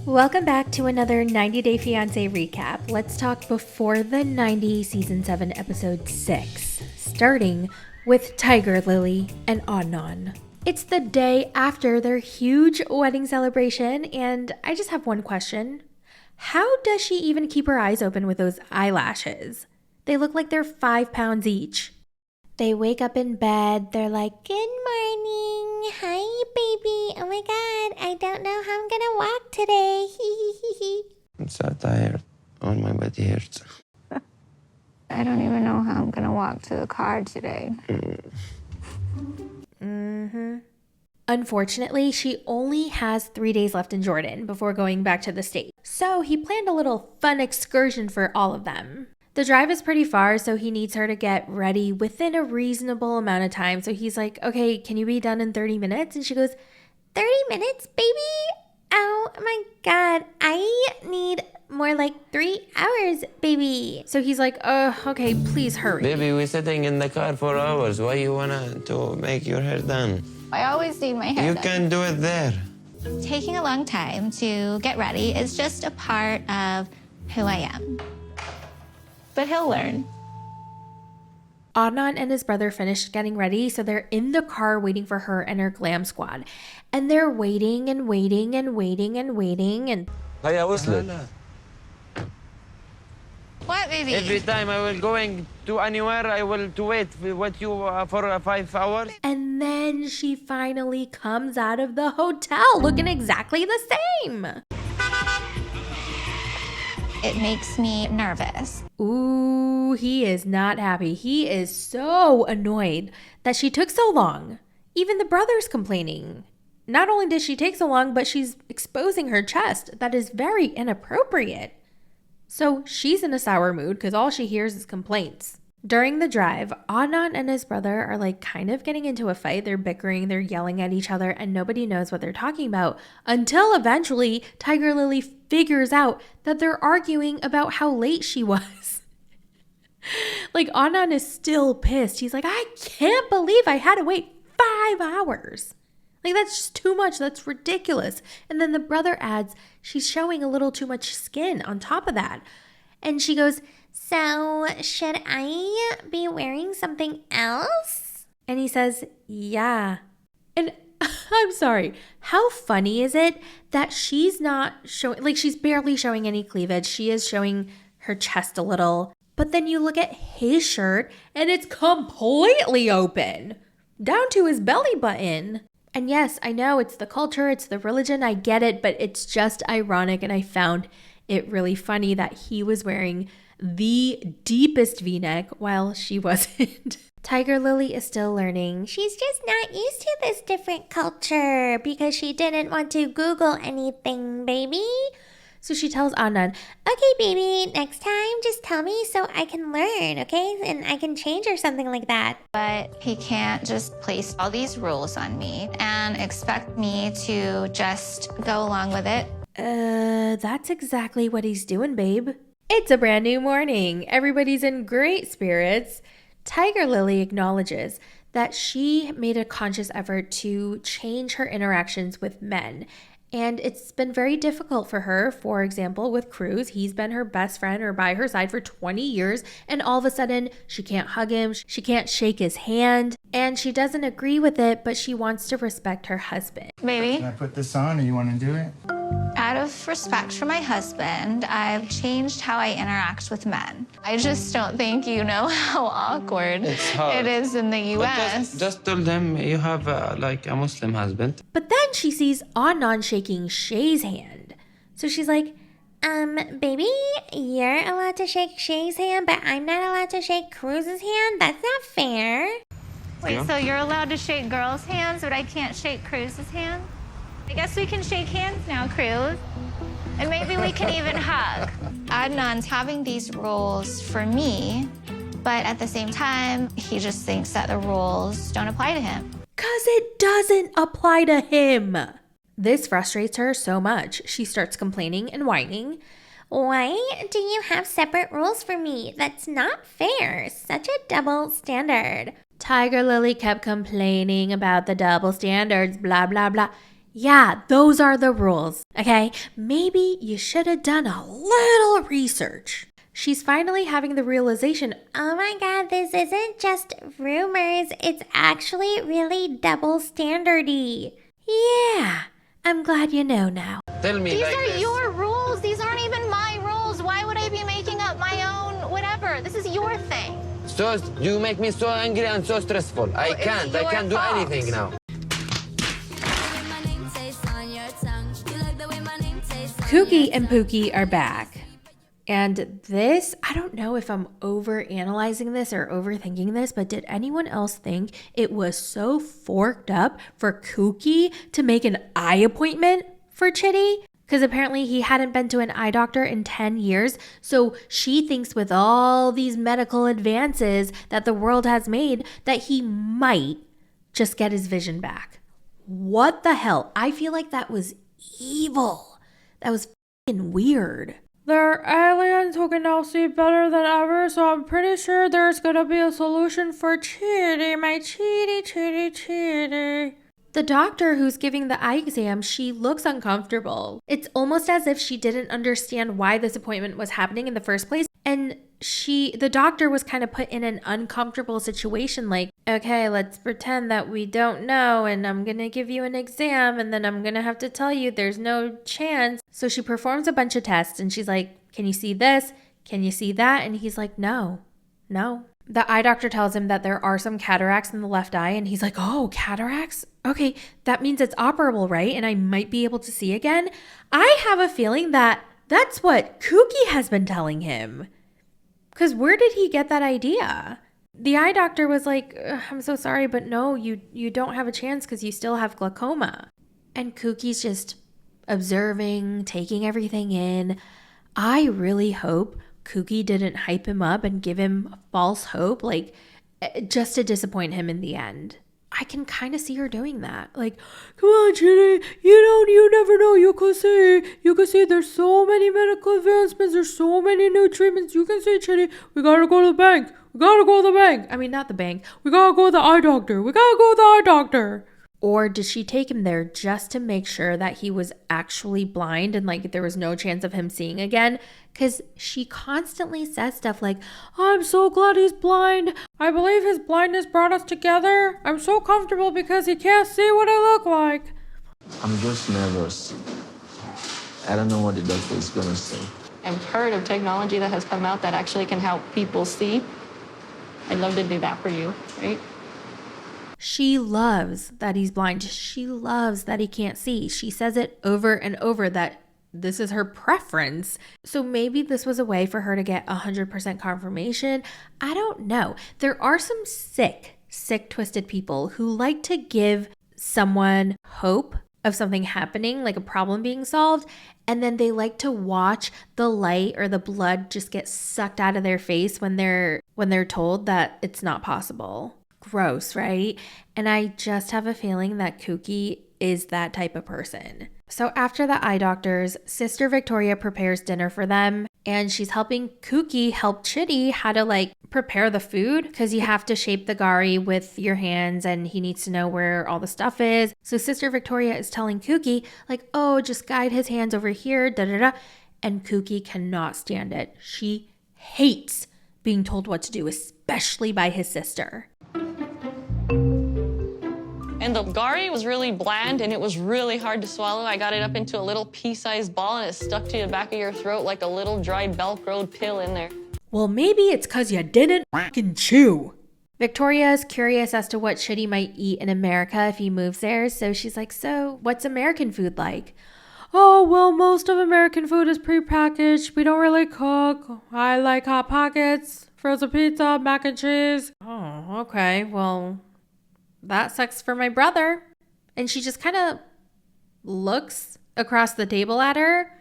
Welcome back to another 90 Day Fiancé recap. Let's talk before the 90 season 7 episode 6, starting with Tiger Lily and Adnan. It's the day after their huge wedding celebration, and I just have one question. How does she even keep her eyes open with those eyelashes? They look like they're 5 pounds each. They wake up in bed, they're like, "Good morning, hi baby, oh my god, I don't know how I'm gonna walk today, I'm so tired, all my body hurts. I don't even know how I'm gonna walk to the car today. Unfortunately, she only has 3 days left in Jordan before going back to the States. So he planned a little fun excursion for all of them. The drive is pretty far, so he needs her to get ready within a reasonable amount of time. So he's like, "Okay, can you be done in 30 minutes? And she goes, 30 minutes, baby? Oh my god, I need more like 3 hours, baby." So he's like, okay, please hurry. Baby, we're sitting in the car for hours. Why you wanna to make your hair done? I always need my hair You done. can do it there. Taking a long time to get ready is just a part of who I am. But he'll learn. Adnan and his brother finished getting ready, so they're in the car waiting for her and her glam squad. And they're waiting and waiting and waiting and waiting and هيا وصلت. What, baby? Every time I will going to anywhere, I will to wait with you for 5 hours. and then she finally comes out of the hotel looking exactly the same. It makes me nervous. Ooh, he is not happy. He is so annoyed that she took so long. Even the brother's complaining. Not only did she take so long, but she's exposing her chest. That is very inappropriate. So she's in a sour mood because all she hears is complaints. During the drive, Adnan and his brother are like kind of getting into a fight. They're bickering, they're yelling at each other, and nobody knows what they're talking about until eventually Tiger Lily figures out that they're arguing about how late she was. Like Adnan is still pissed. He's like, "I can't believe I had to wait 5 hours. Like that's just too much. That's ridiculous." And then the brother adds, "She's showing a little too much skin on top of that." And she goes, "So should I be wearing something else?" And he says, "Yeah." And I'm sorry, how funny is it that she's not showing, like she's barely showing any cleavage. She is showing her chest a little. But then you look at his shirt and it's completely open, down to his belly button. And yes, I know it's the culture, it's the religion, I get it, but it's just ironic, and I found it really funny that he was wearing the deepest V-neck while she wasn't. Tiger Lily is still learning. She's just not used to this different culture because she didn't want to Google anything, baby. So she tells Adnan, "Okay, baby, next time just tell me so I can learn, okay? And I can change or something like that." But he can't just place all these rules on me and expect me to just go along with it. That's exactly what he's doing, babe. It's a brand new morning. Everybody's in great spirits. Tiger Lily acknowledges that she made a conscious effort to change her interactions with men. And it's been very difficult for her. For example, with Cruz, he's been her best friend or by her side for 20 years. And all of a sudden, she can't hug him. She can't shake his hand. And she doesn't agree with it, but she wants to respect her husband. Baby, Can I put this on or you want to do it? out of respect for my husband, I've changed how I interact with men. I just don't think you know how awkward It's hard. it is in the But US. just tell them you have like a Muslim husband. But then she sees Adnan shaking Shay's hand. So she's like, "Baby, you're allowed to shake Shay's hand, but I'm not allowed to shake Cruz's hand? That's not fair." Wait, so you're allowed to shake girls' hands, but I can't shake Cruz's hand? I guess we can shake hands now, Cruz. And maybe we can even hug. Adnan's having these rules for me, but at the same time, he just thinks that the rules don't apply to him. 'Cause it doesn't apply to him. This frustrates her so much. She starts complaining and whining. "Why do you have separate rules for me? That's not fair. Such a double standard." Tiger Lily kept complaining about the double standards, blah, blah, blah. Yeah, those are the rules, okay? Maybe you should have done a little research. She's finally having the realization, Oh my god, this isn't just rumors. It's actually really double standardy. yeah, I'm glad you know now. Tell me These like are this. your rules. These aren't even my rules. Why would I be making up my own whatever? This is your thing. So you make me so angry and so stressful. I it's can't your do fault. anything now. Kooky and Pookie are back. And this, I don't know if I'm over analyzing this or overthinking this, but did anyone else think it was so forked up for Kooky to make an eye appointment for Chitty? Because apparently he hadn't been to an eye doctor in 10 years. So she thinks with all these medical advances that the world has made that he might just get his vision back. What the hell? I feel like that was evil. That was fucking weird. They're aliens who can now see better than ever, so I'm pretty sure there's gonna be a solution for Chitty, my Chitty. The doctor who's giving the eye exam, she looks uncomfortable. It's almost as if she didn't understand why this appointment was happening in the first place. And the doctor was kind of put in an uncomfortable situation, like, okay, let's pretend that we don't know, and I'm gonna give you an exam, and then I'm gonna have to tell you there's no chance. So she performs a bunch of tests, and she's like, can you see this? Can you see that? And he's like, no. The eye doctor tells him that there are some cataracts in the left eye, and he's like, oh, cataracts? Okay, that means it's operable, right? And I might be able to see again. I have a feeling that that's what Kooky has been telling him. Because where did he get that idea? The eye doctor was like, I'm so sorry, but no, you don't have a chance because you still have glaucoma. And Kooky's just observing, taking everything in. I really hope Kooky didn't hype him up and give him false hope, like just to disappoint him in the end. I can kind of see her doing that. Like, come on, Chitty, you never know. You can see there's so many medical advancements. There's so many new treatments. You can see, Chitty, we gotta go to the bank. I mean, not the bank. We gotta go to the eye doctor. Or did she take him there just to make sure that he was actually blind and like there was no chance of him seeing again? Because she constantly says stuff like, I'm so glad he's blind. I believe his blindness brought us together. I'm so comfortable because he can't see what I look like. I'm just nervous. I don't know what the doctor is going to say. I've heard of technology that has come out that actually can help people see. I'd love to do that for you, right? She loves that he's blind. She loves that he can't see. She says it over and over that this is her preference. So maybe this was a way for her to get 100% confirmation. I don't know. There are some sick, twisted people who like to give someone hope of something happening, like a problem being solved, and then they like to watch the light or the blood just get sucked out of their face when they're told that it's not possible. Gross, right? And I just have a feeling that Kooky is that type of person. So after the eye doctors, Sister Victoria prepares dinner for them, and she's helping Kooky help Chitty how to like prepare the food, because you have to shape the gari with your hands and he needs to know where all the stuff is. So Sister Victoria is telling Kooky like, oh, just guide his hands over here, and Kooky cannot stand it. She hates being told what to do, especially by his sister. And the gari was really bland and it was really hard to swallow. I got it up into a little pea-sized ball and it stuck to the back of your throat like a little dried Velcroed pill in there. Well, maybe it's because you didn't fucking chew. Victoria is curious as to what Chitty might eat in America if he moves there. So she's like, so what's American food like? Oh, well, most of American food is prepackaged. We don't really cook. I like Hot Pockets, frozen pizza, mac and cheese. Oh, okay. Well, that sucks for my brother. And she just kind of looks across the table at her.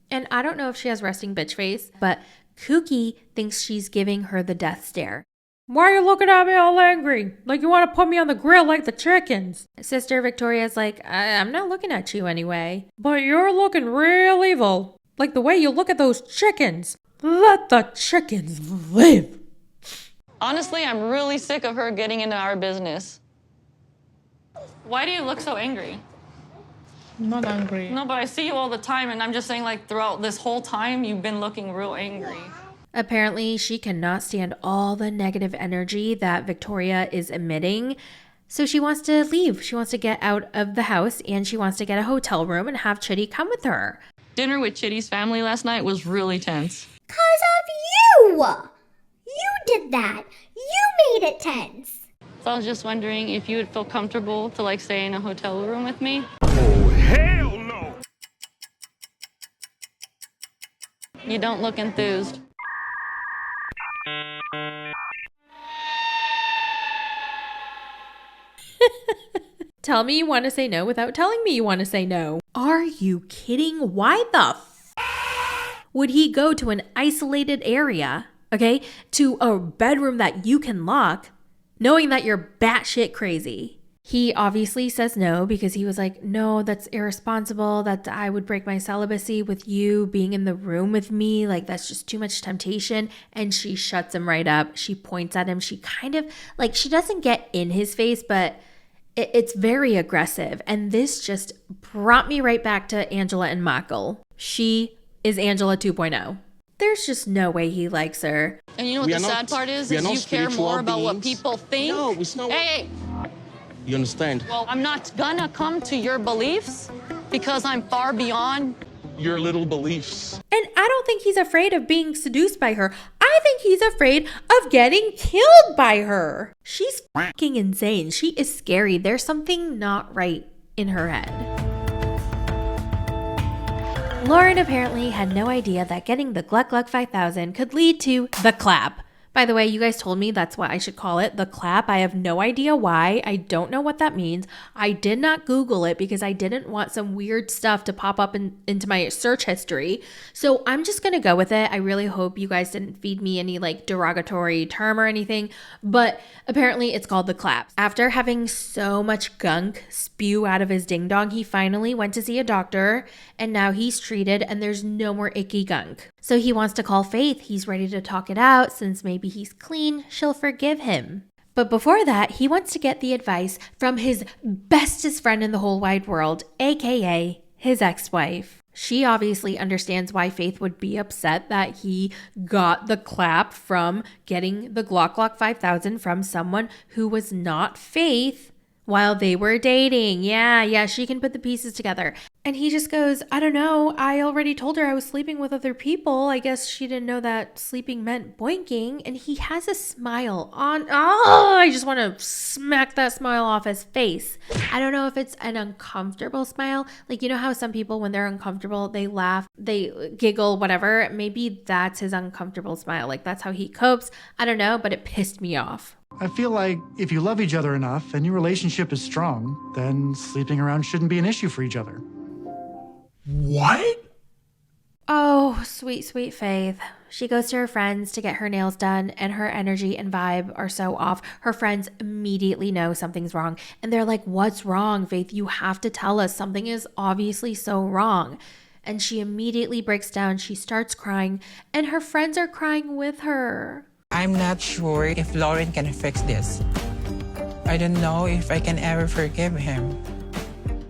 And I don't know if she has resting bitch face, but Kooky thinks she's giving her the death stare. Why are you looking at me all angry? Like you want to put me on the grill like the chickens? Sister Victoria's like, I'm not looking at you anyway. But you're looking real evil. Like the way you look at those chickens. Let the chickens live. Honestly, I'm really sick of her getting into our business. Why do you look so angry? I'm not angry. No, but I see you all the time, and I'm just saying, like, throughout this whole time, you've been looking real angry. Apparently, she cannot stand all the negative energy that Victoria is emitting. So she wants to leave. She wants to get out of the house and she wants to get a hotel room and have Chitty come with her. Dinner with Chitty's family last night was really tense. 'Cause of you! You did that. You made it tense. So I was just wondering if you would feel comfortable to, like, stay in a hotel room with me. Oh, hell no! You don't look enthused. Tell me you want to say no without telling me you want to say no. Are you kidding? Why the would he go to an isolated area, okay, to a bedroom that you can lock, knowing that you're batshit crazy? He obviously says no because he was like, no, that's irresponsible, that I would break my celibacy with you being in the room with me. Like, that's just too much temptation. And she shuts him right up. She points at him. She kind of, like, she doesn't get in his face, but it's very aggressive. And this just brought me right back to Angela and Michael. She is Angela 2.0. There's just no way he likes her. And you know what the sad part is you care more about what people think. No, it's not. Hey! You understand? Well, I'm not gonna come to your beliefs because I'm far beyond Your little beliefs. And I don't think he's afraid of being seduced by her. I think he's afraid of getting killed by her. She's fucking insane. She is scary. There's something not right in her head. Lauren apparently had no idea that getting the Gluck Gluck 5000 could lead to the clap. By the way, you guys told me that's what I should call it, the clap. I have no idea why. I don't know what that means. I did not Google it because I didn't want some weird stuff to pop up into my search history. So I'm just going to go with it. I really hope you guys didn't feed me any like derogatory term or anything, but apparently it's called the clap. After having so much gunk spew out of his ding dong, he finally went to see a doctor and now he's treated and there's no more icky gunk. So he wants to call Faith. He's ready to talk it out since maybe he's clean, she'll forgive him. But before that, he wants to get the advice from his bestest friend in the whole wide world, aka his ex-wife. She obviously understands why Faith would be upset that he got the clap from getting the Glock Glock 5000 from someone who was not Faith while they were dating. Yeah, she can put the pieces together. And he just goes, I don't know. I already told her I was sleeping with other people. I guess she didn't know that sleeping meant boinking. And he has a smile on. Oh, I just want to smack that smile off his face. I don't know if it's an uncomfortable smile. Like, you know how some people, when they're uncomfortable, they laugh, they giggle, whatever. Maybe that's his uncomfortable smile. Like, that's how he copes. I don't know, but it pissed me off. I feel like if you love each other enough and your relationship is strong, then sleeping around shouldn't be an issue for each other. What? Oh, sweet, sweet Faith. She goes to her friends to get her nails done and her energy and vibe are so off. Her friends immediately know something's wrong. And they're like, what's wrong, Faith? You have to tell us. Something is obviously so wrong. And she immediately breaks down. She starts crying and her friends are crying with her. I'm not sure if Lauren can fix this. I don't know if I can ever forgive him.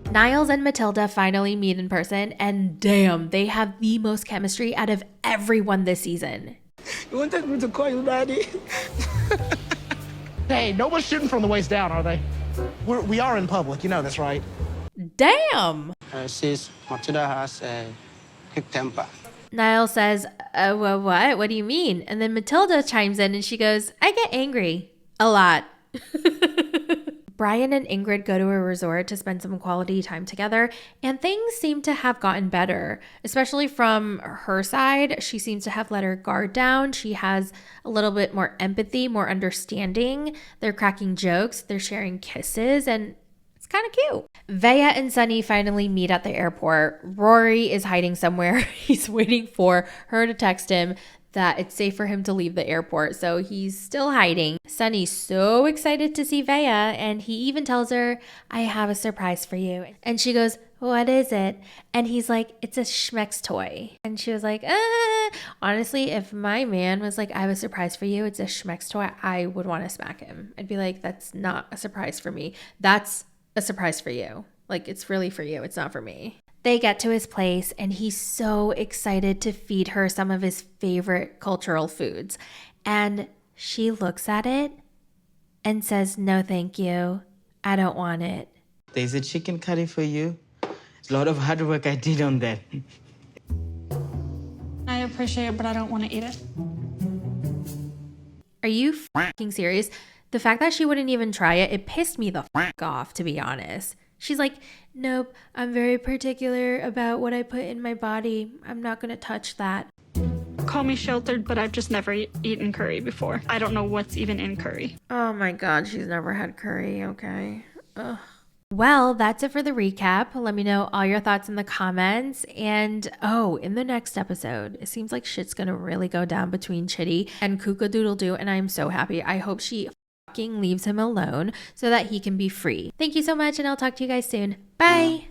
Niles and Matilda finally meet in person, and damn, they have the most chemistry out of everyone this season. You wanted me to call you daddy? Hey, no one's shooting from the waist down, are they? We are in public, you know this, right? Damn! Sis, Matilda has a quick temper. Niles says, well, what? What do you mean? And then Matilda chimes in and she goes, I get angry. A lot. Brian and Ingrid go to a resort to spend some quality time together, and things seem to have gotten better, especially from her side. She seems to have let her guard down. She has a little bit more empathy, more understanding. They're cracking jokes. They're sharing kisses, and it's kind of cute. Vea and Sunny finally meet at the airport. Rory is hiding somewhere. He's waiting for her to text him that it's safe for him to leave the airport, so he's still hiding. Sunny's so excited to see Vea, and he even tells her, I have a surprise for you. And she goes, what is it? And he's like, it's a Schmeck's toy. And she was like, honestly, if my man was like, I have a surprise for you, it's a Schmeck's toy, I would want to smack him. I'd be like, that's not a surprise for me. That's a surprise for you. Like, it's really for you. It's not for me. They get to his place and he's so excited to feed her some of his favorite cultural foods. And she looks at it and says, no, thank you. I don't want it. There's a chicken curry for you. It's a lot of hard work I did on that. I appreciate it, but I don't want to eat it. Are you fucking serious? The fact that she wouldn't even try it, it pissed me the fuck off, to be honest. She's like, nope, I'm very particular about what I put in my body. I'm not going to touch that. Call me sheltered, but I've just never eaten curry before. I don't know what's even in curry. Oh my God, she's never had curry. Okay. Ugh. Well, that's it for the recap. Let me know all your thoughts in the comments. And in the next episode, it seems like shit's gonna really go down between Chitty and Kookadoodle-Doo, and I'm so happy. I hope she fucking leaves him alone so that he can be free. Thank you so much, and I'll talk to you guys soon. Bye!